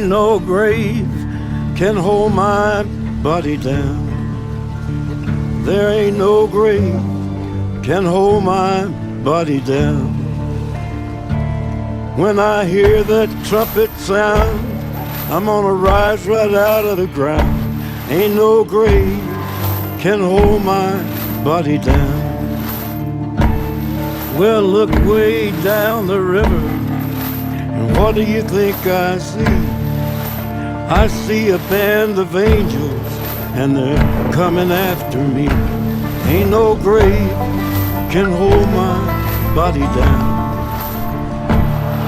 ain't no grave can hold my body down. There ain't no grave can hold my body down. When I hear that trumpet sound, I'm gonna rise right out of the ground. Ain't no grave can hold my body down. Well, look way down the river, and what do you think I see? I see a band of angels, and they're coming after me. Ain't no grave can hold my body down.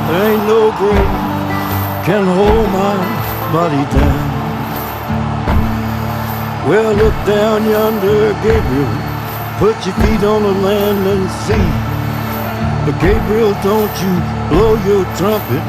There ain't no grave can hold my body down. Well, look down yonder, Gabriel. Put your feet on the land and see. But Gabriel, don't you blow your trumpet.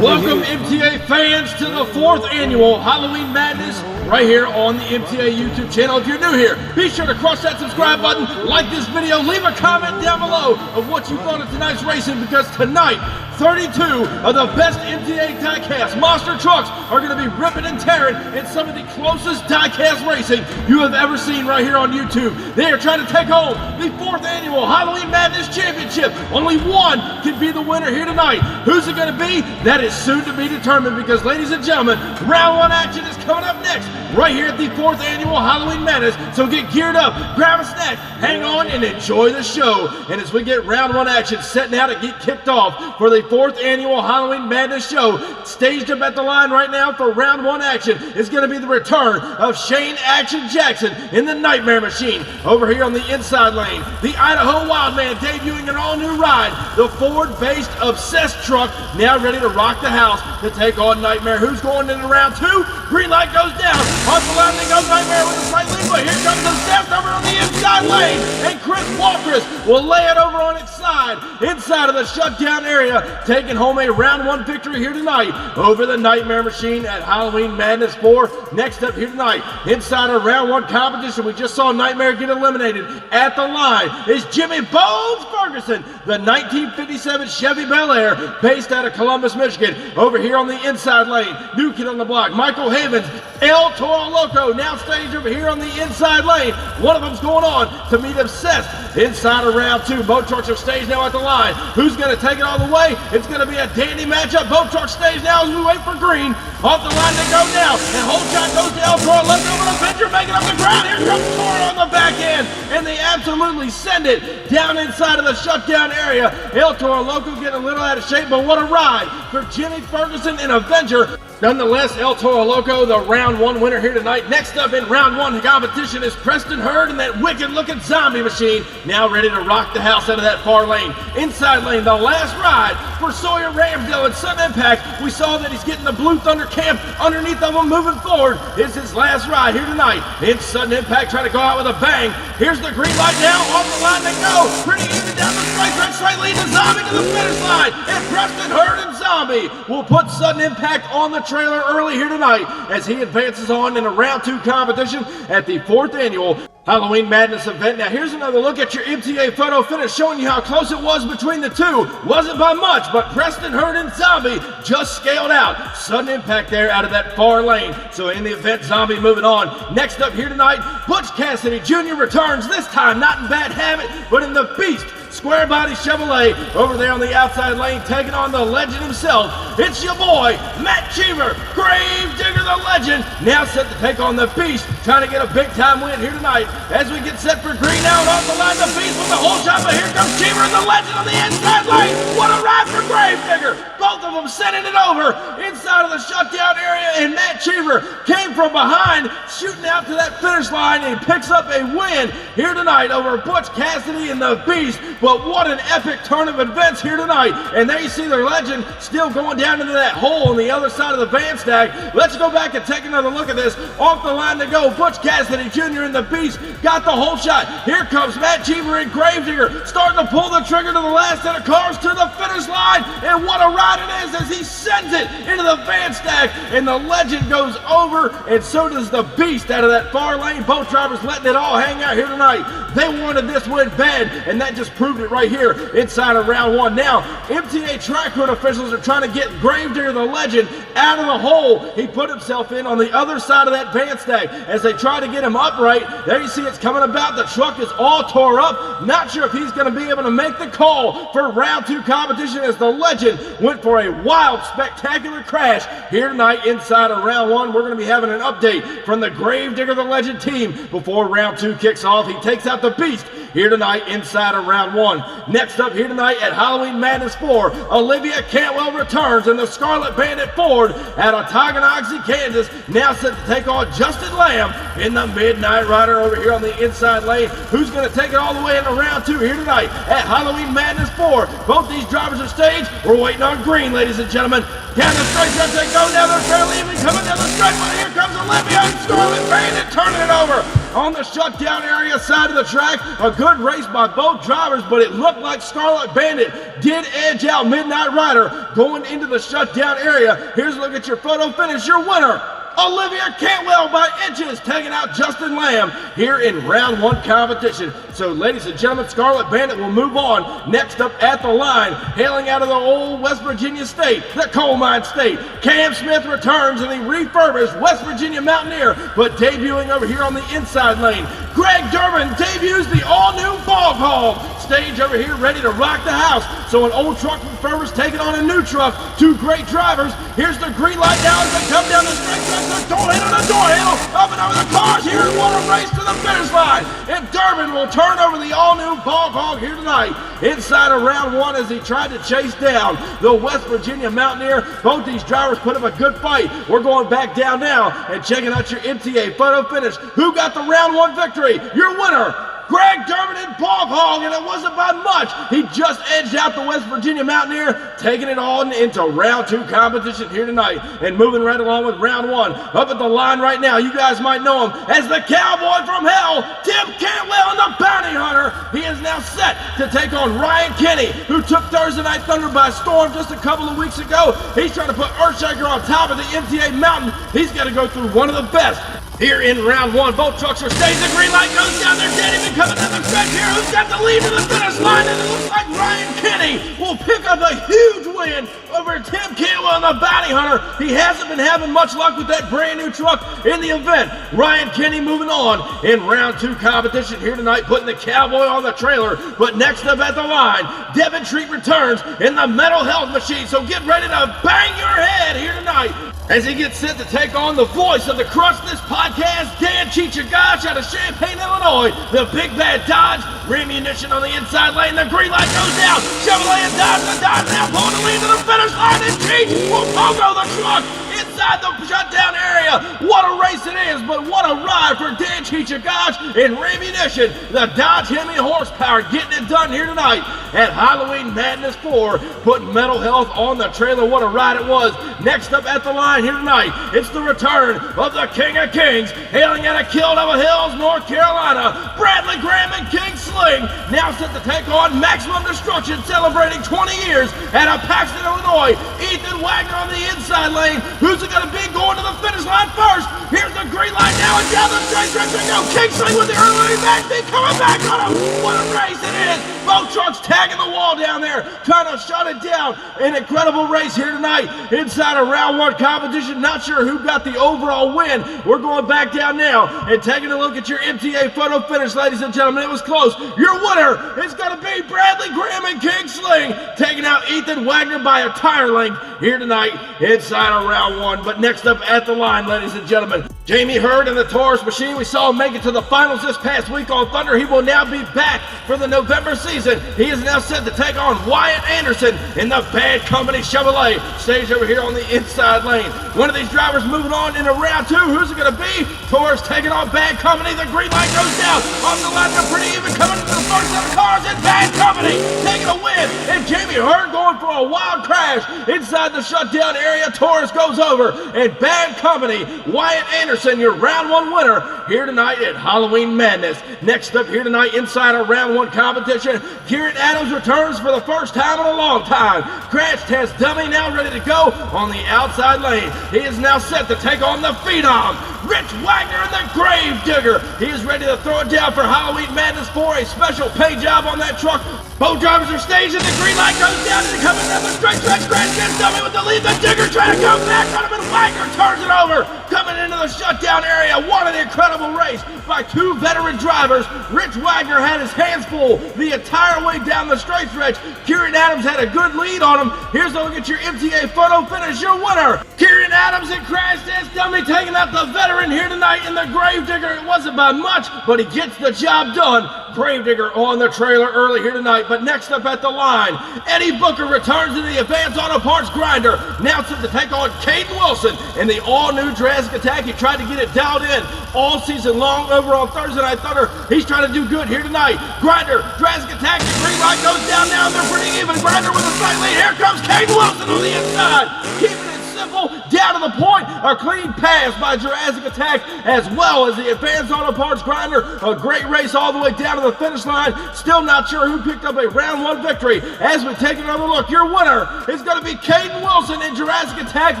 Welcome, MTA fans, to the 4th annual Halloween Madness right here on the MTA YouTube channel. If you're new here, be sure to crush that subscribe button, like this video, leave a comment down below of what you thought of tonight's racing, because tonight 32 of the best MTA diecast monster trucks are going to be ripping and tearing in some of the closest diecast racing you have ever seen right here on YouTube. They are trying to take home the 4th annual Halloween Madness Championship. Only one can be the winner here tonight. Who's it going to be? That is soon to be determined, because, ladies and gentlemen, round 1 action is coming up next right here at the 4th annual Halloween Madness. So get geared up, grab a snack, hang on, and enjoy the show. And as we get round 1 action setting out to get kicked off for the 4th annual Halloween Madness show, staged up at the line right now for round 1 action is going to be the return of Shane Action Jackson in the Nightmare Machine. Over here on the inside lane, the Idaho Wildman debuting an all-new ride, the Ford-based Obsessed truck, now ready to rock the house to take on Nightmare. Who's going into round 2? Green light goes down. On the line they go, Nightmare with a slight lead, but here comes the step over on the inside lane, and Chris Walters will lay it over on its side, inside of the shutdown area, taking home a round 1 victory here tonight over the Nightmare Machine at Halloween Madness 4. Next up here tonight, inside of round 1 competition, we just saw Nightmare get eliminated. At the line is Jimmy Bones Ferguson, the 1957 Chevy Bel Air, based out of Columbus, Michigan. Over here on the inside lane, new kid on the block, Michael Havens, El Toro Loco, now staged over here on the inside lane. One of them's going on to meet Obsessed inside of round 2. Both trucks are staged now at the line. Who's going to take it all the way? It's going to be a dandy matchup. Both trucks staged now as we wait for green. Off the line they go now, and whole shot goes to El Toro Loco, but Avenger making up the ground. Here comes Toro on the back end, and they absolutely send it down inside of the shutdown area. El Toro Loco getting a little out of shape, but what a ride for Jimmy Ferguson and Avenger. Nonetheless, El Toro Loco, the round 1 winner here tonight. Next up in round 1 competition is Preston Hurd and that wicked-looking zombie machine, now ready to rock the house out of that far lane. Inside lane, the last ride for Sawyer Ramsdale at Sudden Impact. We saw that he's getting the Blue Thunder camp underneath of him moving forward. It's his last ride here tonight. In Sudden Impact, trying to go out with a bang. Here's the green light now. Off the line they go. Pretty even down the straight lead to Zombie to the finish line. And Preston Hurd and Zombie will put Sudden Impact on the trailer early here tonight as he advances on in a round 2 competition at the 4th annual Halloween Madness event. Now here's another look at your MTA photo finish, showing you how close it was between the two. Wasn't by much, but Preston Hurd and Zombie just scaled out. Sudden Impact there out of that far lane. So in the event, Zombie moving on. Next up here tonight, Butch Cassidy Jr. returns, this time not in bad habit, but in the beast Square Body Chevrolet over there on the outside lane, taking on the legend himself. It's your boy, Matt Cheever, Grave Digger the Legend, now set to take on the Beast, trying to get a big-time win here tonight. As we get set for green out off the line, the Beast with the whole shot, but here comes Cheever and the Legend on the inside lane. What a ride for Grave Digger. Both of them sending it over inside of the shutdown area, and Matt Cheever came from behind, shooting out to that finish line, and picks up a win here tonight over Butch Cassidy and the Beast. But what an epic turn of events here tonight. And there you see their Legend still going down into that hole on the other side of the van stack. Let's go back and take another look at this. Off the line to go, Butch Cassidy Jr. and the Beast got the whole shot. Here comes Matt Cheever and Gravedigger starting to pull the trigger to the last set of cars to the finish line. And what a ride it is as he sends it into the van stack. And the Legend goes over, and so does the Beast out of that far lane. Both drivers letting it all hang out here tonight. They wanted this win bad, and that just proves proved it right here inside of round one. Now, MTA track crew officials are trying to get Gravedigger the Legend out of the hole he put himself in on the other side of that bandstand. As they try to get him upright, there you see it's coming about. The truck is all tore up. Not sure if he's going to be able to make the call for round two competition, as the Legend went for a wild, spectacular crash here tonight inside of round one. We're going to be having an update from the Gravedigger the Legend team before round two kicks off. He takes out the Beast here tonight inside of round one. Next up here tonight at Halloween Madness 4, Olivia Cantwell returns in the Scarlet Bandit Ford out of Tonganoxie, Kansas, now set to take on Justin Lamb in the Midnight Rider over here on the inside lane. Who's going to take it all the way into round two here tonight at Halloween Madness 4? Both these drivers are staged. We're waiting on green, ladies and gentlemen. Down the straight, they go down the fairly even coming down the straight. But here comes Olivia and Scarlet Bandit turning it over on the shutdown area side of the track. A good race by both drivers, but it looked like Scarlet Bandit did edge out Midnight Rider going into the shutdown area. Here's a look at your photo finish. Your winner, Olivia Cantwell, by inches, taking out Justin Lamb here in round one competition. So, ladies and gentlemen, Scarlet Bandit will move on. Next up at the line, hailing out of the old West Virginia state, the coal mine state, Cam Smith returns in the refurbished West Virginia Mountaineer, but debuting over here on the inside lane, Greg Durbin debuts the all-new Bog Hog. Stage over here ready to rock the house. So an old truck refurbished taking on a new truck. Two great drivers. Here's the green light now as they come down the straight track. The door handle, up and over the cars here. What a race to the finish line. And Durbin will turn over the all-new Bog Hog here tonight inside of round one as he tried to chase down the West Virginia Mountaineer. Both these drivers put up a good fight. We're going back down now and checking out your MTA photo finish. Who got the round one victory? Your winner, Greg Durbin in Bog Hog, and it wasn't by much. He just edged out the West Virginia Mountaineer, taking it on into round two competition here tonight. And moving right along with round one. Up at the line right now, you guys might know him as the Cowboy from Hell, Tim Cantwell, and the Bounty Hunter. He is now set to take on Ryan Kenny, who took Thursday Night Thunder by storm just a couple of weeks ago. He's trying to put Earthshaker on top of the MTA mountain. He's got to go through one of the best here in round one. Both trucks are staged. The green light goes down there. Danny been coming down the stretch here. Who's got the lead to the finish line? And it looks like Ryan Kenny will pick up a huge win over Tim Cantwell and the Bounty Hunter. He hasn't been having much luck with that brand new truck in the event. Ryan Kenny moving on in round two competition here tonight, putting the Cowboy on the trailer. But next up at the line, Devin Treat returns in the Mental Health Machine. So get ready to bang your head here tonight as he gets set to take on the voice of the Crush This Podcast, Dan Chichagosh out of Champaign, Illinois. The big bad Dodge, Remunition on the inside lane. The green light goes down. Chevrolet and Dodge, the Dodge now pulling the lead to the finish line. And Cheech will pogo the truck inside the shutdown area. What a race it is, but what a ride for Dan Chichagosh in Remunition. The Dodge Hemi horsepower getting it done here tonight at Halloween Madness 4, putting Mental Health on the trailer. What a ride it was. Next up at the line here tonight, it's the return of the King of Kings, hailing out of Kildover Hills, North Carolina, Bradley Graham and King Sling, now set to take on Maximum Destruction, celebrating 20 years out of Paxton, Illinois. Ethan Wagner on the inside lane. Who's it going to be going to the finish line first? Here's the green light now, and down the straight stretch they go. King Sling with the early backseat coming back on him. What a race it is. Both trucks tagging the wall down there, trying to shut it down. An incredible race here tonight inside of round one competition. Not sure who got the overall win. We're going back down now and taking a look at your MTA photo finish, ladies and gentlemen. It was close. Your winner is going to be Bradley Graham and King Sling, taking out Ethan Wagner by a tire length here tonight inside of round one. But next up at the line, ladies and gentlemen, Jamie Hurd in the Taurus Machine. We saw him make it to the finals this past week on Thunder. He will now be back for the November season. He is now set to take on Wyatt Anderson in the Bad Company Chevrolet. Stage over here on the inside lane. One of these drivers moving on into round two. Who's it going to be? Taurus taking on Bad Company. The green light goes down. Off the line, they're pretty even coming into the first set of cars. And Bad Company taking a win. And Jamie Hurd going for a wild crash inside the shutdown area. Taurus goes over. And Bad Company, Wyatt Anderson, your round one winner here tonight at Halloween Madness. Next up here tonight inside our round one competition, Garrett Adams returns for the first time in a long time. Crash test dummy now ready to go on the outside lane. He is now set to take on the Phenom, Rich Wagner and the Grave Digger. He is ready to throw it down for Halloween Madness 4. A special paint job on that truck. Both drivers are staging, the green light goes down, and they're coming down the straight stretch. Grandstan's dummy with the lead, the Digger trying to go back on him, and Wagner turns it over. Coming into the shutdown area, what an incredible race by two veteran drivers. Rich Wagner had his hands full the entire way down the straight stretch. Kieran Adams had a good lead on him. Here's a look at your MTA photo finish, your winner. Kieran Adams and Grandstan's dummy taking out the veteran here tonight in the Gravedigger. It wasn't by much, but he gets the job done. Gravedigger on the trailer early here tonight, but next up at the line, Eddie Booker returns to the Advanced Auto Parts grinder, now set to take on Caden Wilson in the all-new Jurassic Attack. He tried to get it dialed in all season long over on Thursday Night Thunder. He's trying to do good here tonight. Grinder, Jurassic Attack, the green light goes down now, and they're pretty even. Grinder with a slight lead. Here comes Caden Wilson on the inside, keeping it simple, down to the point. A clean pass by Jurassic Attack as well as the Advanced Auto Parts grinder. A great race all the way down to the finish line. Still not sure who picked up a round one victory. As we take another look, your winner is going to be Caden Wilson in Jurassic Attack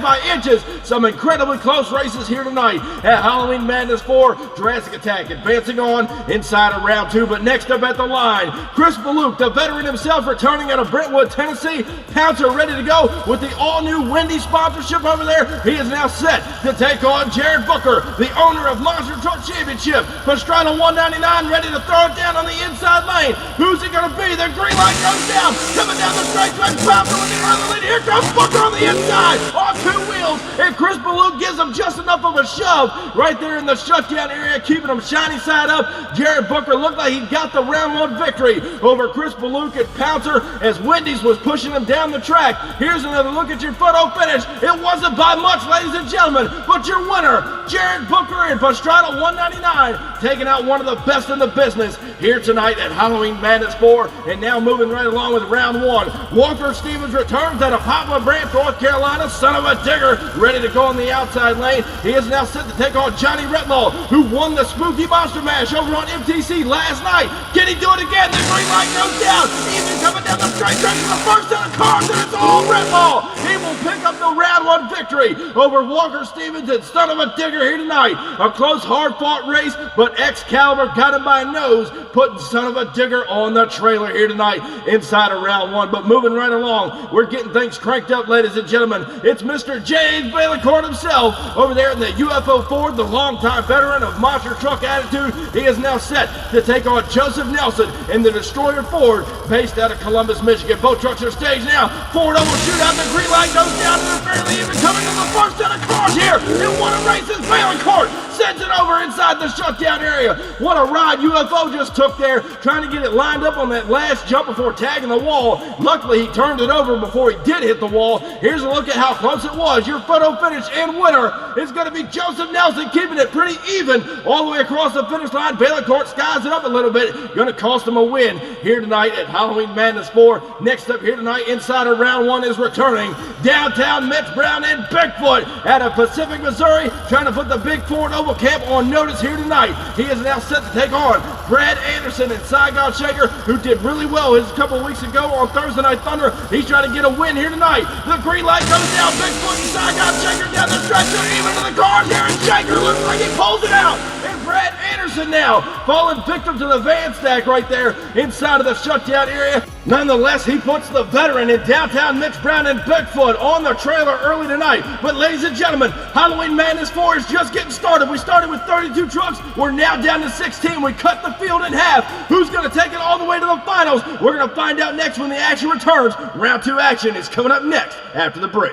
by inches. Some incredibly close races here tonight at Halloween Madness 4. Jurassic Attack advancing on inside of round two. But next up at the line, Chris Baluk, the veteran himself, returning out of Brentwood, Tennessee. Pouncer ready to go with the all-new Wendy's sponsorship over there. He is now set to take on Jared Booker, the owner of Monster Truck Championship. Pastrana 199 ready to throw it down on the inside lane. Who's it going to be? The green light goes down. Coming down the straight track. Pouncer with the early lead. Here comes Booker on the inside on two wheels. And Chris Baloo gives him just enough of a shove right there in the shutdown area, keeping him shiny side up. Jared Booker looked like he got the round one victory over Chris Baloo and Pouncer as Wendy's was pushing him down the track. Here's another look at your photo finish. It wasn't by much, ladies and gentlemen, but your winner, Jared Booker in Pastrana 199, taking out one of the best in the business here tonight at Halloween Madness 4. And now moving right along with round one, Walker Stevens returns out of Poplar Branch, North Carolina. Son of a digger, ready to go on the outside lane. He is now set to take on Johnny Retlaw, who won the Spooky Monster Mash over on MTC last night. Can he do it again? The green light goes down. Even coming down the straight track to the first set of cars, and it's all Retlaw. He will pick up the round one victory over Walker Stevens and Son of a Digger here tonight. A close, hard-fought race, but Excalibur got him by a nose, putting Son of a Digger on the trailer here tonight inside of round one. But moving right along, we're getting things cranked up, ladies and gentlemen. It's Mr. James Baileycourt himself over there in the UFO Ford, the longtime veteran of Monster Truck Attitude. He is now set to take on Joseph Nelson in the Destroyer Ford, based out of Columbus, Michigan. Both trucks are staged now. Ford over shootout. The green light goes down, and they're fairly even coming to the first set of cars here. And what a race is Baileycourt. Sends it over inside the shutdown area. What a ride UFO just took there, trying to get it lined up on that last jump before tagging the wall. Luckily, he turned it over before he did hit the wall. Here's a look at how close it was. Your photo finish and winner is going to be Joseph Nelson, keeping it pretty even all the way across the finish line. Baileycourt skies it up a little bit. Going to cost him a win here tonight at Halloween Madness 4. Next up here tonight, inside of round one, is returning downtown Mitch Brown and Bigfoot out of Pacific, Missouri, trying to put the Big Ford Oval Camp on notice here tonight. He is now set to take on Brad Anderson and Saigon Shaker, who did really well a couple of weeks ago on Thursday Night Thunder. He's trying to get a win here tonight. The green light goes down. Bigfoot and Saigon Shaker down the stretch. They're even to the cars here, and Shaker looks like he pulls it out. And Brad Anderson now falling victim to the van stack right there inside of the shutdown area. Nonetheless, he puts the veteran in downtown Mitch Brown and Bigfoot on the trailer early tonight. But ladies and gentlemen, Halloween Madness 4 is just getting started. We started with 32 trucks. We're now down to 16. We cut the field in half. Who's going to take it all the way to the finals? We're going to find out next when the action returns. Round two action is coming up next after the break.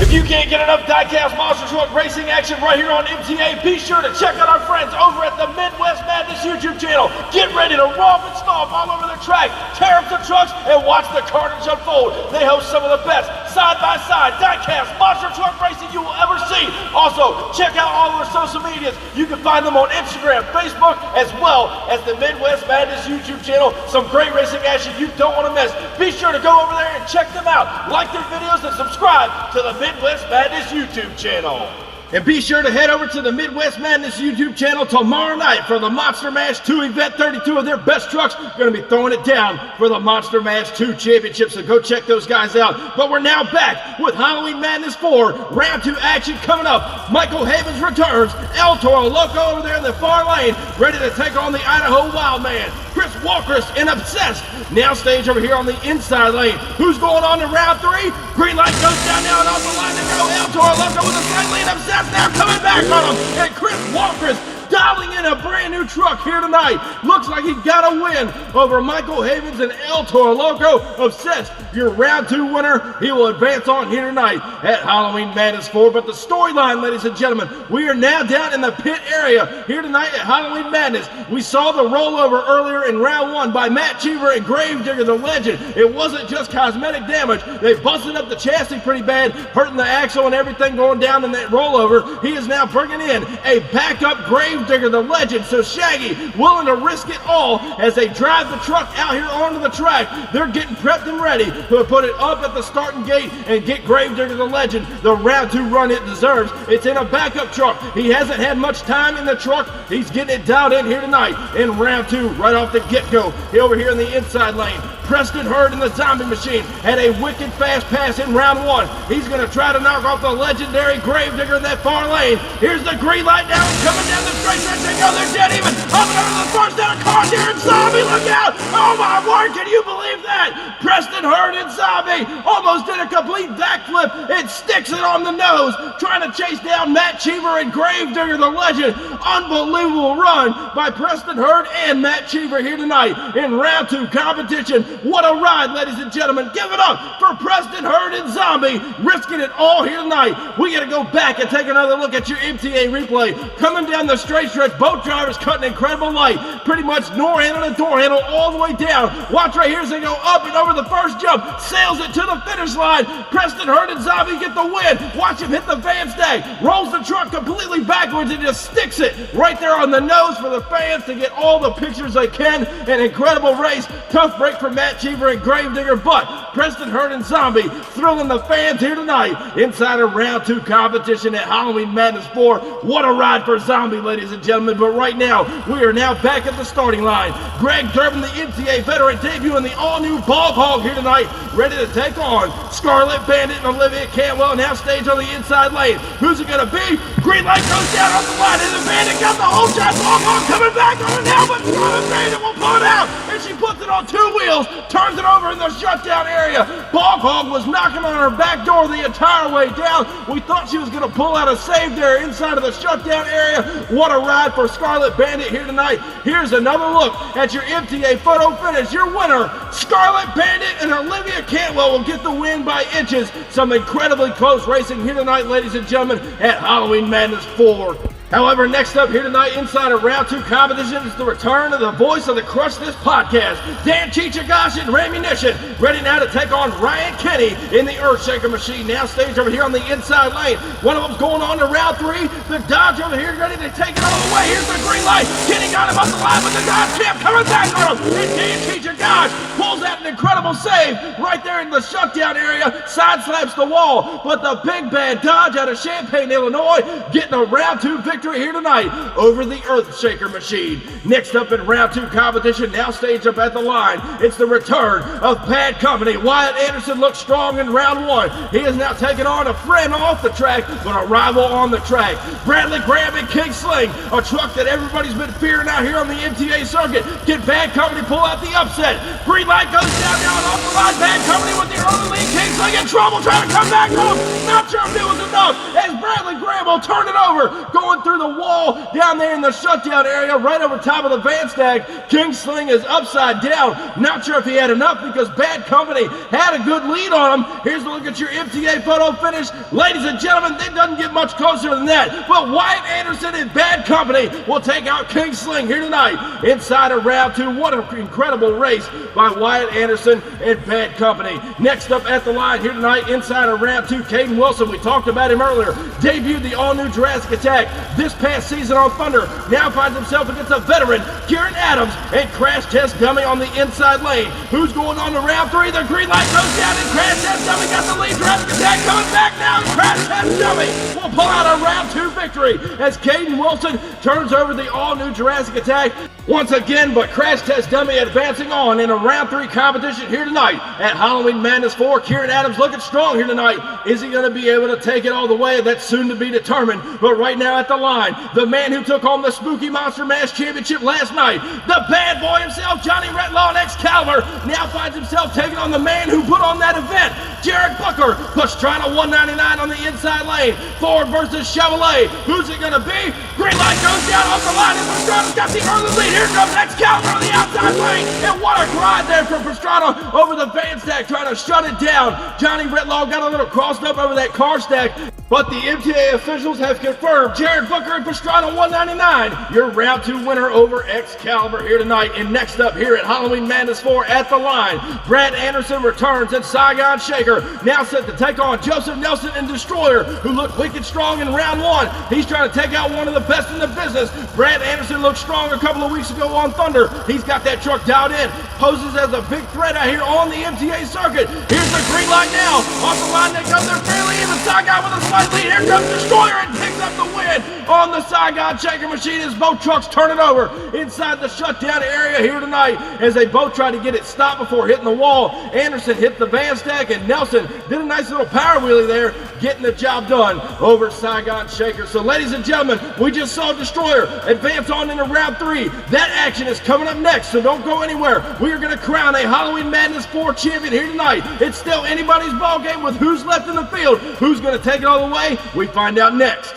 If you can't get enough Diecast Monster Truck Racing action right here on MTA, be sure to check out our friends over at the Midwest Madness YouTube channel. Get ready to romp and stomp all over the track, tear up the trucks, and watch the carnage unfold. They host some of the best side-by-side Diecast Monster Truck Racing you will ever see. Also, check out all of our social medias. You can find them on Instagram, Facebook, as well as the Midwest Madness YouTube channel. Some great racing action you don't want to miss. Be sure to go over there and check them out. Like their videos and subscribe to the Midwest Madness YouTube channel. And be sure to head over to the Midwest Madness YouTube channel tomorrow night for the Monster Mash 2 event. 32 of their best trucks are going to be throwing it down for the Monster Mash 2 championship, so go check those guys out. But we're now back with Halloween Madness 4, round 2 action coming up. Michael Havens returns, El Toro Loco over there in the far lane, ready to take on the Idaho Wildman. Chris Walker's and Obsessed now stage over here on the inside lane. Who's going on to round 3? Green light goes down now and off the line to go. El Toro Loco with a side lead. Obsessed now coming back on him. And Chris Walker's dialing in a brand new truck here tonight. Looks like he got a win over Michael Havens and El Toro Loco. Obsessed, your round 2 winner. He will advance on here tonight at Halloween Madness 4. But the storyline, ladies and gentlemen, we are now down in the pit area here tonight at Halloween Madness. We saw the rollover earlier in round 1 by Matt Cheever and Gravedigger the Legend. It wasn't just cosmetic damage. They busted up the chassis pretty bad, hurting the axle and everything going down in that rollover. He is now bringing in a backup Gravedigger the Legend. So Shaggy willing to risk it all as they drive the truck out here onto the track. They're getting prepped and ready to put it up at the starting gate and get Gravedigger the Legend the round 2 run it deserves. It's in a backup truck. He hasn't had much time in the truck. He's getting it dialed in here tonight in round 2 right off the get-go. Over here in the inside lane, Preston Hurd in the Zombie Machine had a wicked fast pass in round 1. He's going to try to knock off the legendary Gravedigger in that far lane. Here's the green light now, coming down the straight stretch. They go, they're dead even. Up and over the first down, Car here and Zombie, look out. Oh my word, can you believe that? Preston Hurd and Zombie almost did a complete backflip. It sticks it on the nose, trying to chase down Matt Cheever and Gravedigger the Legend. Unbelievable run by Preston Hurd and Matt Cheever here tonight in round 2 competition. What a ride, ladies and gentlemen. Give it up for Preston Hurd and Zombie, risking it all here tonight. We got to go back and take another look at your MTA replay. Coming down the straight stretch, both drivers cutting incredible light. Pretty much door handle to door handle all the way down. Watch right here as they go up and over the first jump. Sails it to the finish line. Preston Hurd and Zombie get the win. Watch him hit the van stag. Rolls the truck completely backwards and just sticks it right there on the nose for the fans to get all the pictures they can. An incredible race. Tough break for Matt Cheever and Gravedigger, but Preston Hurd and Zombie thrilling the fans here tonight inside of round 2 competition at Halloween Madness 4. What a ride for Zombie, ladies and gentlemen. But right now, we are now back at the starting line. Greg Durbin, the MTA veteran, debuting the all-new Bog Hog here tonight, ready to take on Scarlet Bandit and Olivia Cantwell, now staged on the inside lane. Who's it going to be? Green light goes down on the line, and the Bandit got the whole shot. Bog Hog coming back on it now, but Scarlet Bandit will pull it out, and she puts it on 2 wheels, turns it over in the shutdown area. Bog Hog was knocking on her back door the entire way down. We thought she was going to pull out a save there inside of the shutdown area. What a ride for Scarlet Bandit here tonight. Here's another look at your MTA photo finish. Your winner, Scarlet Bandit and Olivia Cantwell, will get the win by inches. Some incredibly close racing here tonight, ladies and gentlemen, at Halloween Madness 4. However, next up here tonight inside of round 2 competition is the return of the voice of the Crush This podcast, Dan Chichagash and Rammunition, ready now to take on Ryan Kenny in the Earthshaker Machine, now staged over here on the inside lane. One of them's going on to round 3. The Dodge over here ready to take it all the way. Here's the green light. Kenny got him up the line, but the Dodge champ coming back on him. And Dan Chichagash pulls out an incredible save right there in the shutdown area, side slaps the wall. But the big bad Dodge out of Champaign, Illinois, getting a round 2 victory here tonight over the Earthshaker Machine. Next up in round 2 competition, now staged up at the line, it's the return of Bad Company. Wyatt Anderson looked strong in round 1. He is now taking on a friend off the track, but a rival on the track. Bradley Graham and King Sling, a truck that everybody's been fearing out here on the MTA circuit. Can Bad Company pull out the upset? Green light goes down now and off the line. Bad Company with the early lead. King Sling in trouble, trying to come back home. Not sure if it was enough as Bradley Graham will turn it over, going through the wall down there in the shutdown area right over top of the van stag. King Sling is upside down. Not sure if he had enough because Bad Company had a good lead on him. Here's a look at your MTA photo finish. Ladies and gentlemen, it doesn't get much closer than that. But Wyatt Anderson and Bad Company will take out King Sling here tonight inside of round 2. What an incredible race by Wyatt Anderson and Bad Company. Next up at the line here tonight inside of round 2, Caden Wilson. We talked about him earlier. Debuted the all-new Jurassic Attack this past season on Thunder. Now finds himself against a veteran, Kieran Adams, and Crash Test Dummy on the inside lane. Who's going on to round 3? The green light goes down and Crash Test Dummy got the lead. Jurassic Attack coming back now. Crash Test Test Dummy will pull out a round 2 victory as Caden Wilson turns over the all-new Jurassic Attack once again, but Crash Test Dummy advancing on in a round 3 competition here tonight at Halloween Madness 4. Kieran Adams looking strong here tonight. Is he going to be able to take it all the way? That's soon to be determined. But right now at the line, the man who took home the Spooky Monster Mash Championship last night, the bad boy himself, Johnny Retlaw and Excalibur, now finds himself taking on the man who put on that event, Jared Booker. Pastrana 199 on the inside lane. Ford versus Chevrolet. Who's it going to be? Green light goes down off the line, and Pastrana's got the early lead. Here comes Excalibur on the outside lane, and what a grind there from Pastrana over the van stack, trying to shut it down. Johnny Retlaw got a little crossed up over that car stack, but the MTA officials have confirmed Jared Booker and Pastrana 199, your round 2 winner over Excalibur here tonight. And next up here at Halloween Madness 4 at the line, Brad Anderson returns, and Saigon Shaker now set to take on Joseph Nelson and Destroyer, who looked wicked strong in round 1. He's trying to take out one of the best in the business. Brad Anderson looked strong a couple of weeks ago on Thunder. He's got that truck dialed in, poses as a big threat out here on the MTA circuit. Here's the green light now. Off the line they come, they're fairly even. Saigon with a slight lead. Here comes Destroyer and picks up the win on the Saigon Shaker machine as both trucks turn it over inside the shutdown area here tonight as they both try to get it stopped before hitting the wall. Anderson hit the van stack, and Nelson did a nice little power wheelie there, getting the job done over Saigon Shaker. So ladies and gentlemen, we just saw Destroyer advance on into round 3. That action is coming up next, so don't go anywhere. We are going to crown a Halloween Madness 4 champion here tonight. It's still anybody's ball game with who's left in the field. Who's going to take it all the way? We find out next.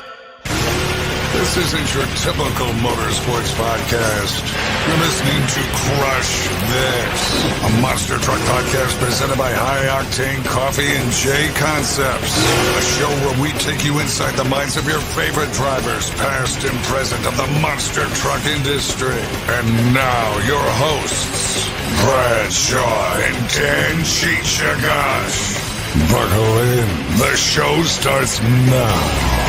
This isn't your typical motorsports podcast. You're listening to Crush This, a monster truck podcast presented by High Octane Coffee and J Concepts. A show where we take you inside the minds of your favorite drivers, past and present, of the monster truck industry. And now, your hosts, Brad Shaw and Dan Chichagash. Buckle in. The show starts now.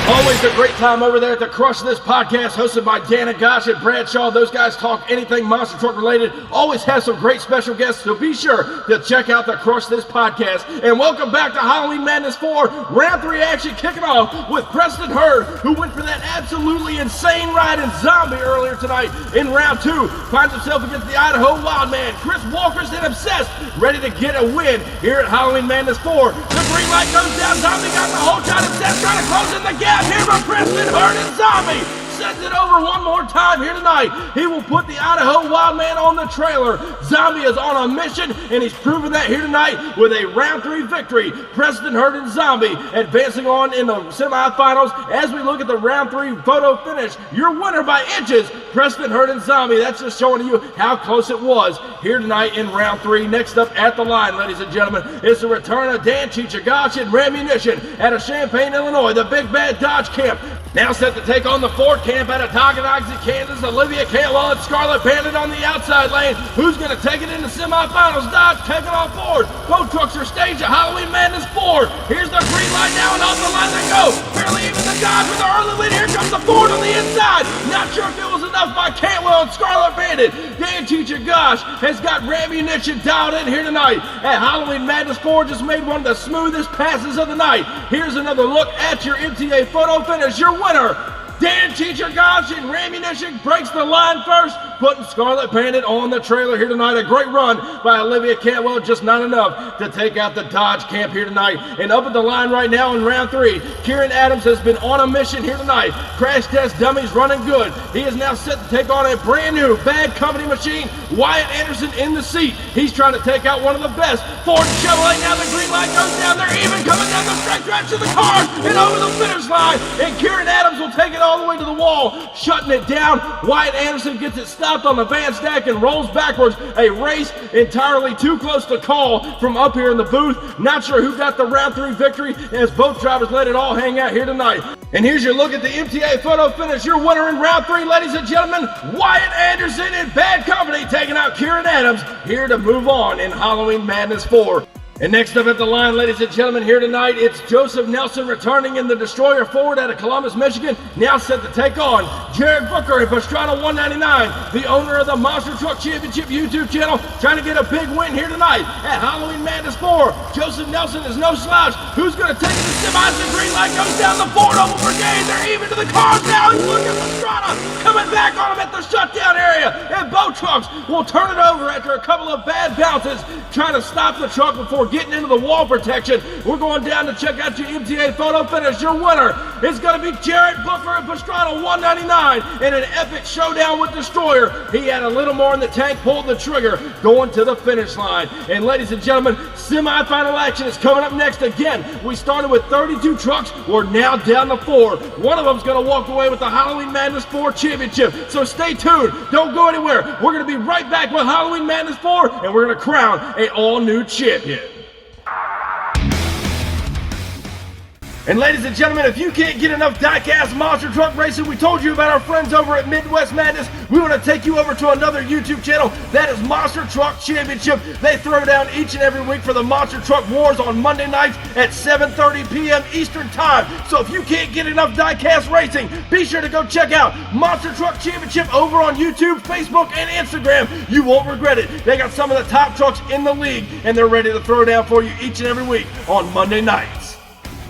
Always a great time over there at the Crush This podcast, hosted by Dan and Gosh and Bradshaw. Those guys talk anything monster truck related. Always have some great special guests, so be sure to check out the Crush This podcast. And welcome back to Halloween Madness 4. Round 3 action kicking off with Preston Hurd, who went for that absolutely insane ride in Zombie earlier tonight. In round 2, finds himself against the Idaho Wildman, Chris Walker's and Obsessed, ready to get a win here at Halloween Madness 4. The green light goes down. Zombie got the whole shot. Obsessed trying to close in the gap. Here by Preston Hurd and Zombie sends it over one more time here tonight. He will put the Idaho Wildman on the trailer. Zombie is on a mission, and he's proven that here tonight with a round 3 victory. Preston Hurd and Zombie advancing on in the semifinals. As we look at the round 3 photo finish, your winner by inches, Preston Hurd and Zombie. That's just showing you how close it was here tonight in round 3. Next up at the line, ladies and gentlemen, is the return of Dan Chichagash and Rammunition out of Champaign, Illinois, the big bad Dodge camp. Now set to take on the Ford camp out of Tonganoxie, Kansas. Olivia Cantwell and Scarlet Bandit on the outside lane. Who's going to take it in the semifinals? Dodge taking on Ford. Both trucks are staged at Halloween Madness 4. Here's the green light now, and off the line they go. Fairly even the Dodge with the early lead. Here comes the Ford on the inside. Not sure if it was enough by Cantwell and Scarlet Bandit. Dan Chichagash has got Rammunition dialed in here tonight at Halloween Madness 4. Just made one of the smoothest passes of the night. Here's another look at your MTA photo finish. Your winner, Dan Chichagash, and Rammunition breaks the line first, putting Scarlet Bandit on the trailer here tonight. A great run by Olivia Cantwell, just not enough to take out the Dodge camp here tonight. And up at the line right now in round 3, Kieran Adams has been on a mission here tonight. Crash Test Dummies running good. He is now set to take on a brand new Bad Company machine. Wyatt Anderson in the seat. He's trying to take out one of the best. Ford and Chevrolet, now the green light goes down. They're even coming down the stretch to the car and over the finish line. And Kieran Adams will take it all the way to the wall, shutting it down. Wyatt Anderson gets it stopped on the van stack and rolls backwards. A race entirely too close to call from up here in the booth. Not sure who got the round 3 victory as both drivers let it all hang out here tonight. And here's your look at the MTA photo finish. Your winner in round 3, ladies and gentlemen, Wyatt Anderson and Bad Company taking out Kieran Adams here to move on in Halloween Madness 4. And next up at the line, ladies and gentlemen, here tonight, it's Joseph Nelson returning in the Destroyer Ford out of Columbus, Michigan, now set to take on Jared Booker in Pastrana 199, the owner of the Monster Truck Championship YouTube channel, trying to get a big win here tonight at Halloween Madness 4. Joseph Nelson is no slouch. Who's going to take the semis? The green light goes down the Ford Oval Brigade. They're even to the cars now. He's looking at Pastrana, coming back on him at the shutdown area, and both trucks will turn it over after a couple of bad bounces, trying to stop the truck before getting into the wall protection. We're going down to check out your MTA photo finish. Your winner is going to be Jared Booker in Pastrana 199 in an epic showdown with Destroyer. He had a little more in the tank, pulled the trigger, going to the finish line. And ladies and gentlemen, semifinal action is coming up next. Again, we started with 32 trucks. We're now down to 4. One of them's going to walk away with the Halloween Madness 4 championship. So stay tuned. Don't go anywhere. We're going to be right back with Halloween Madness 4, and we're going to crown an all-new champion. And ladies and gentlemen, if you can't get enough Diecast monster truck racing, we told you about our friends over at Midwest Madness. We want to take you over to another YouTube channel. That is Monster Truck Championship. They throw down each and every week for the Monster Truck Wars on Monday nights at 7:30 p.m. Eastern Time. So if you can't get enough Diecast racing, be sure to go check out Monster Truck Championship over on YouTube, Facebook, and Instagram. You won't regret it. They got some of the top trucks in the league, and they're ready to throw down for you each and every week on Monday nights.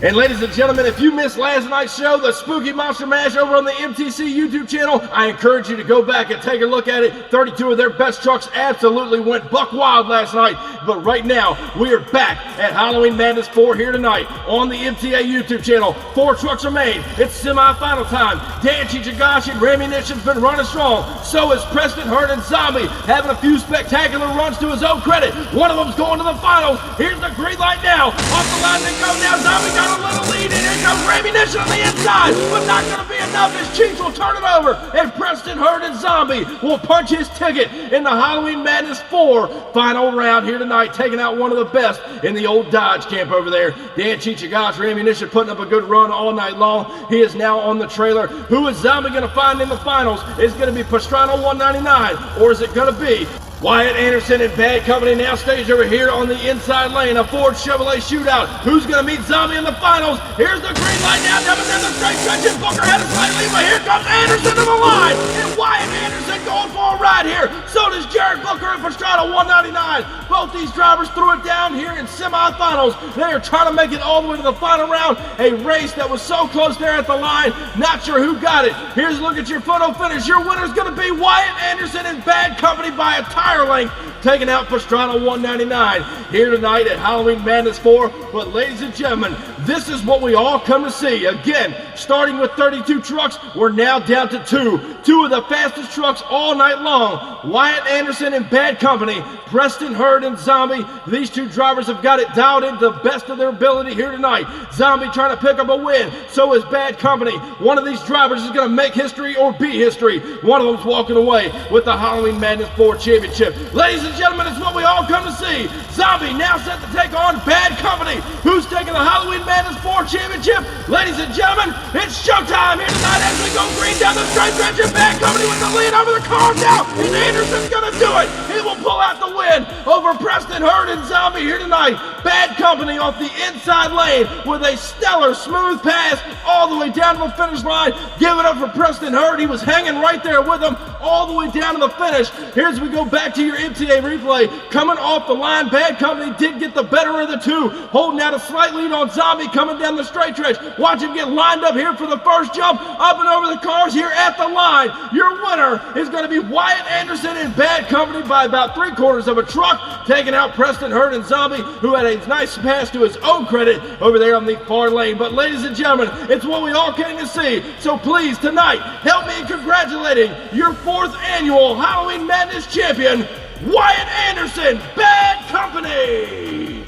And ladies and gentlemen, if you missed last night's show, the Spooky Monster Mash over on the MTC YouTube channel, I encourage you to go back and take a look at it. 32 of their best trucks absolutely went buck wild last night. But right now, we are back at Halloween Madness 4 here tonight on the MTA YouTube channel. 4 trucks remain. It's semi-final time. Dan Chichagashi and Rammunition's been running strong. So is Preston Hurt and Zombie, having a few spectacular runs to his own credit. One of them's going to the finals. Here's the green light now. Off the line they go now. Zombie got a little lead, and here comes Rammunition on the inside, but not going to be enough as Cheech will turn it over, and Preston Hurt and Zombie will punch his ticket in the Halloween Madness 4 final round here tonight, taking out one of the best in the old Dodge camp over there. Dan Chichagash, Rammunition putting up a good run all night long. He is now on the trailer. Who is Zombie going to find in the finals? Is it going to be Pastrana 199, or is it going to be Wyatt Anderson and Bad Company now staged over here on the inside lane, a Ford Chevrolet shootout. Who's going to meet Zombie in the finals? Here's the green light now, down the straight stretch, and Booker had a slight lead, but here comes Anderson to the line, and Wyatt Anderson going for a ride here. So does Jared Booker and Pastrana 199. Both these drivers threw it down here in semifinals. They are trying to make it all the way to the final round. A race that was so close there at the line. Not sure who got it. Here's a look at your photo finish. Your winner's going to be Wyatt Anderson and Bad Company by a tire length, taking out Pastrana 199 here tonight at Halloween Madness 4. But ladies and gentlemen, this is what we all come to see. Again, starting with 32 trucks, we're now down to 2. 2 of the fastest trucks all night long. Wyatt Anderson and Bad Company, Preston Hurt and Zombie. These 2 drivers have got it dialed into the best of their ability here tonight. Zombie trying to pick up a win. So is Bad Company. One of these drivers is going to make history or be history. One of them's walking away with the Halloween Madness 4 championship. Ladies and gentlemen, it's what we all come to see. Zombie now set to take on Bad Company. Who's taking the Halloween Madness 4 championship? Ladies and gentlemen, it's showtime here tonight as we go green down the straight stretch, and Bad Company with the lead over the cars now, and Anderson's going to do it. He will pull out the win over Preston Hurt and Zombie here tonight. Bad Company off the inside lane with a stellar smooth pass all the way down to the finish line. Give it up for Preston Hurt. He was hanging right there with him all the way down to the finish. Here's we go back to your MTA replay. Coming off the line, Bad Company did get the better of the 2, holding out a slight lead on Zombie coming down the straight stretch. Watch him get lined up here for the first jump, up and over the cars here at the line. Your winner is going to be Wyatt Anderson and Bad Company by about 3/4 of a truck, taking out Preston Hurt and Zombie, who had a nice pass to his own credit over there on the far lane. But ladies and gentlemen, it's what we all came to see. So please, tonight, help me in congratulating your 4th annual Halloween Madness champion, Wyatt Anderson, Bad Company.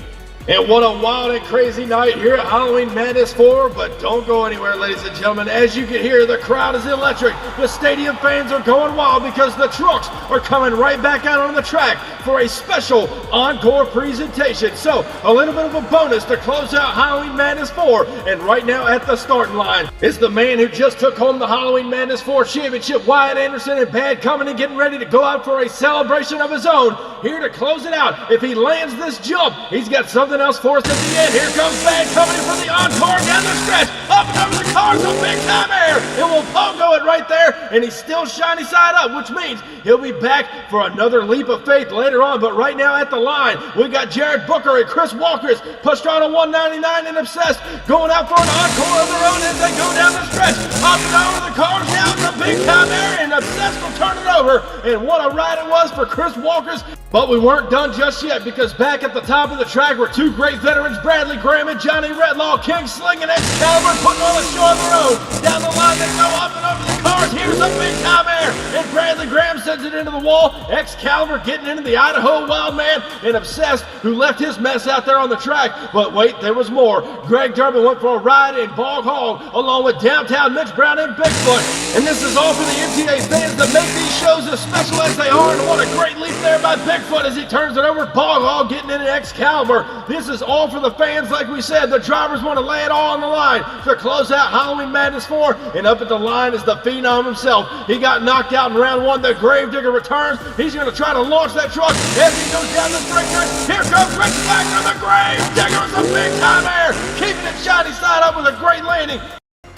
And what a wild and crazy night here at Halloween Madness 4, but don't go anywhere, ladies and gentlemen. As you can hear, the crowd is electric. The stadium fans are going wild because the trucks are coming right back out on the track for a special encore presentation. So, a little bit of a bonus to close out Halloween Madness 4, and right now at the starting line is the man who just took home the Halloween Madness 4 championship, Wyatt Anderson, and Bad Company getting ready to go out for a celebration of his own. Here to close it out. If he lands this jump, he's got something else for us at the end. Here comes Bad Company for the encore down the stretch. Up and over the cars, a big time air. It will pogo it right there, and he's still shiny side up, which means he'll be back for another leap of faith later on. But right now at the line, we got Jared Booker and Chris Walker's Pastrana 199 and Obsessed going out for an encore of their own as they go down the stretch. Up and over the cars now, it's a big time air, and Obsessed will turn it over. And what a ride it was for Chris Walker's. But we weren't done just yet, because back at the top of the track were two great veterans, Bradley Graham and Johnny Redlaw, King Sling and Excalibur, putting on a show of their own. Down the line they go, up and over the cars. Here's a big time air, and Bradley Graham sends it into the wall. Excalibur getting into the Idaho Wild Man, and Obsessed, who left his mess out there on the track. But wait, there was more. Greg Durbin went for a ride in Bog Hog, along with Downtown Mitch Brown and Bigfoot. And this is all for the MTA fans that make these shows as special as they are. And what a great leap there by Bigfoot as he turns it over. Bog Hog getting into Excalibur. This is all for the fans, like we said. The drivers want to lay it all on the line to close out Halloween Madness 4. And up at the line is the Phenom himself. He got knocked out in round 1. The Gravedigger returns. He's going to try to launch that truck as he goes down the straight stretch. Here comes Rich Wagner. The Gravedigger is a big time air, keeping it shiny side up with a great landing.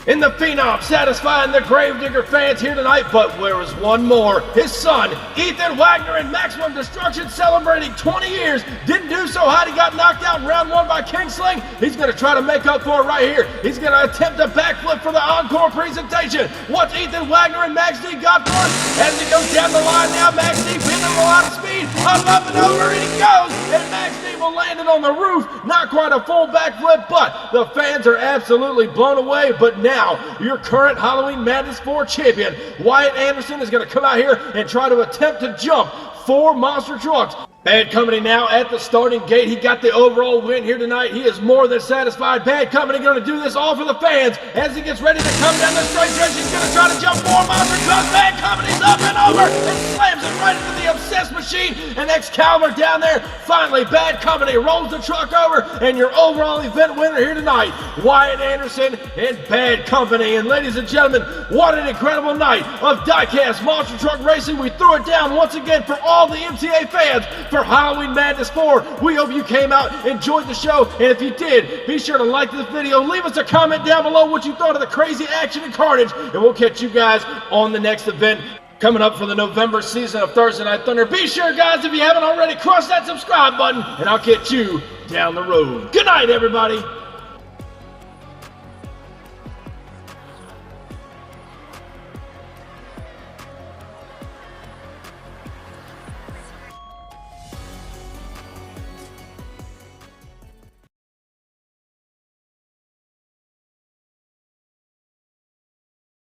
And the Phenom satisfying the Gravedigger fans here tonight, but there was one more. His son, Ethan Wagner, in Maximum Destruction, celebrating 20 years. Didn't do so hot. He got knocked out in round 1 by King Sling. He's going to try to make up for it right here. He's going to attempt a backflip for the encore presentation. What's Ethan Wagner and Max D got for us? As he goes down the line now, Max D pinning a lot of speed. Up and over, and he goes. And Max D will land it on the roof. Not quite a full backflip, but the fans are absolutely blown away. But now, your current Halloween Madness 4 champion, Wyatt Anderson, is going to come out here and try to attempt to jump 4 monster trucks. Bad Company now at the starting gate. He got the overall win here tonight. He is more than satisfied. Bad Company going to do this all for the fans. As he gets ready to come down the straight stretch, he's going to try to jump 4 monster trucks. Bad Company's up and over and slams it right into the Obsessed machine. And Excalibur down there. Finally, Bad Company rolls the truck over, and your overall event winner here tonight, Wyatt Anderson and Bad Company. And ladies and gentlemen, what an incredible night of Diecast Monster Truck Racing. We threw it down once again for all the MTA fans for Halloween Madness 4. We hope you came out, enjoyed the show, and if you did, be sure to like this video, leave us a comment down below what you thought of the crazy action and carnage, and we'll catch you guys on the next event coming up for the November season of Thursday Night Thunder. Be sure, guys, if you haven't already, crush that subscribe button, and I'll catch you down the road. Good night, everybody.